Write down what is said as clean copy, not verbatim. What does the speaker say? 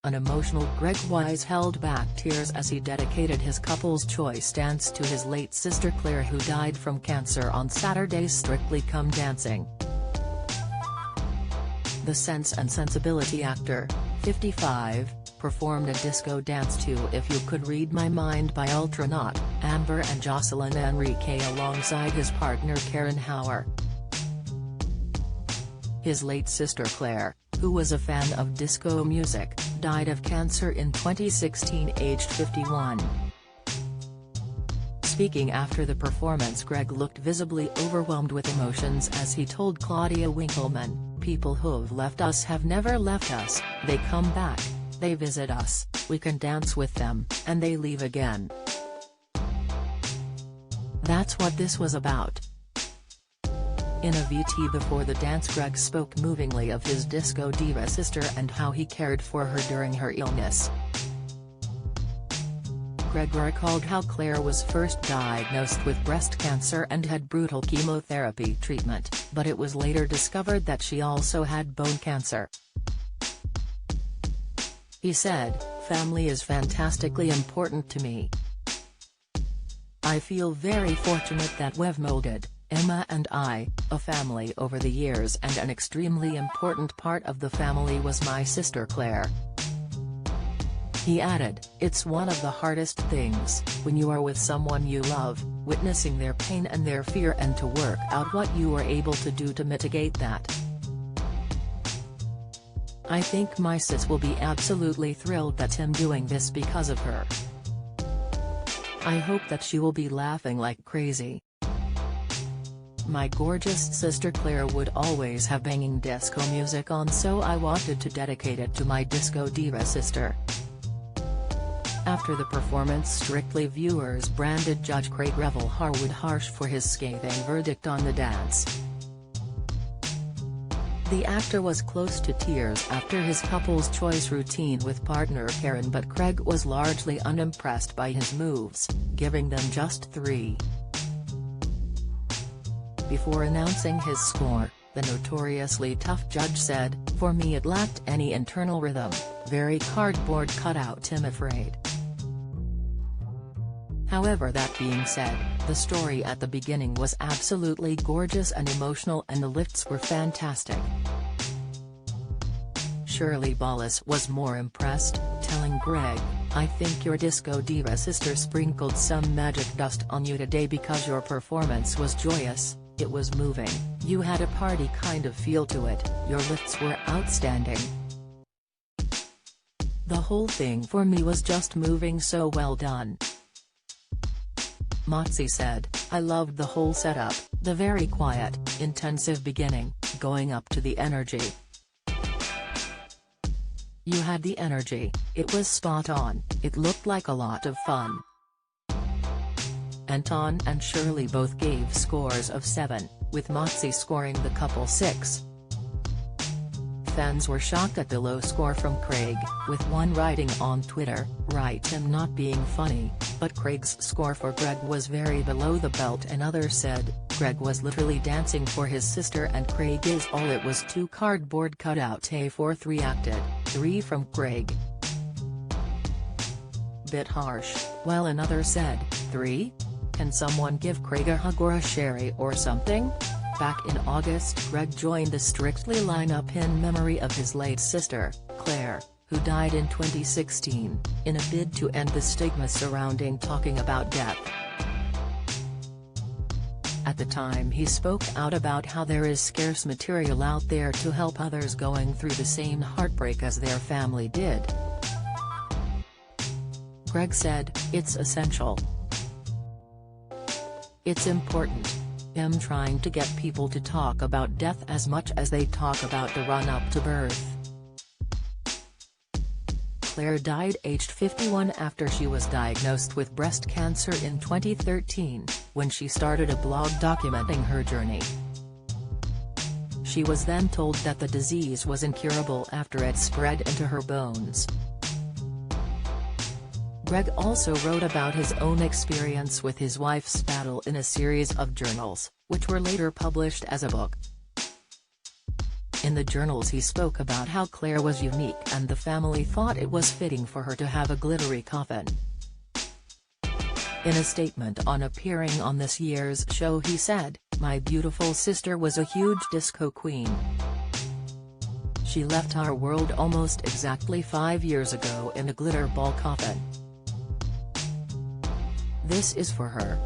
An emotional Greg Wise held back tears as he dedicated his couple's choice dance to his late sister Clare, who died from cancer on Saturday's Strictly Come Dancing. The Sense and Sensibility actor, 55, performed a disco dance to If You Could Read My Mind by Ultranaut, Amber and Jocelyn Enrique alongside his partner Karen Hauer. His late sister Clare, who was a fan of disco music, died of cancer in 2016, aged 51. Speaking after the performance, Greg looked visibly overwhelmed with emotions as he told Claudia Winkleman, "People who've left us have never left us, they come back, they visit us, we can dance with them, and they leave again. That's what this was about." In a VT before the dance, Greg spoke movingly of his disco diva sister and how he cared for her during her illness. Greg recalled how Clare was first diagnosed with breast cancer and had brutal chemotherapy treatment, but it was later discovered that she also had bone cancer. He said, "Family is fantastically important to me. I feel very fortunate that we've molded, Emma and I, a family over the years, and an extremely important part of the family was my sister Clare." He added, "It's one of the hardest things, when you are with someone you love, witnessing their pain and their fear, and to work out what you were able to do to mitigate that. I think my sis will be absolutely thrilled that I'm doing this because of her. I hope that she will be laughing like crazy. My gorgeous sister Clare would always have banging disco music on, so I wanted to dedicate it to my disco diva sister." After the performance, Strictly viewers branded Judge Craig Revel Harwood harsh for his scathing verdict on the dance. The actor was close to tears after his couple's choice routine with partner Karen, but Craig was largely unimpressed by his moves, giving them just 3. Before announcing his score, the notoriously tough judge said, "For me it lacked any internal rhythm, very cardboard cutout, I'm afraid." However, that being said, the story at the beginning was absolutely gorgeous and emotional, and the lifts were fantastic. Shirley Ballas was more impressed, telling Greg, "I think your disco diva sister sprinkled some magic dust on you today because your performance was joyous, it was moving, you had a party kind of feel to it, your lifts were outstanding. The whole thing for me was just moving, so well done." Motsy said, "I loved the whole setup, the very quiet, intensive beginning, going up to the energy. You had the energy, it was spot on, it looked like a lot of fun." Anton and Shirley both gave scores of 7, with Motsy scoring the couple 6. Fans were shocked at the low score from Craig, with one writing on Twitter, "Right, him not being funny, but Craig's score for Greg was very below the belt," and others said, "Greg was literally dancing for his sister and Craig is all it was, 2 cardboard cutout for 3 acted, 3 from Craig. Bit harsh," while another said, 3? Can someone give Craig a hug or a sherry or something?" Back in August, Greg joined the Strictly lineup in memory of his late sister, Clare, who died in 2016, in a bid to end the stigma surrounding talking about death. At the time, he spoke out about how there is scarce material out there to help others going through the same heartbreak as their family did. Greg said, "It's essential. It's important. I'm trying to get people to talk about death as much as they talk about the run-up to birth." Clare died aged 51 after she was diagnosed with breast cancer in 2013, when she started a blog documenting her journey. She was then told that the disease was incurable after it spread into her bones. Greg also wrote about his own experience with his wife's battle in a series of journals, which were later published as a book. In the journals he spoke about how Clare was unique and the family thought it was fitting for her to have a glittery coffin. In a statement on appearing on this year's show he said, "My beautiful sister was a huge disco queen. She left our world almost exactly 5 years ago in a glitter ball coffin. This is for her."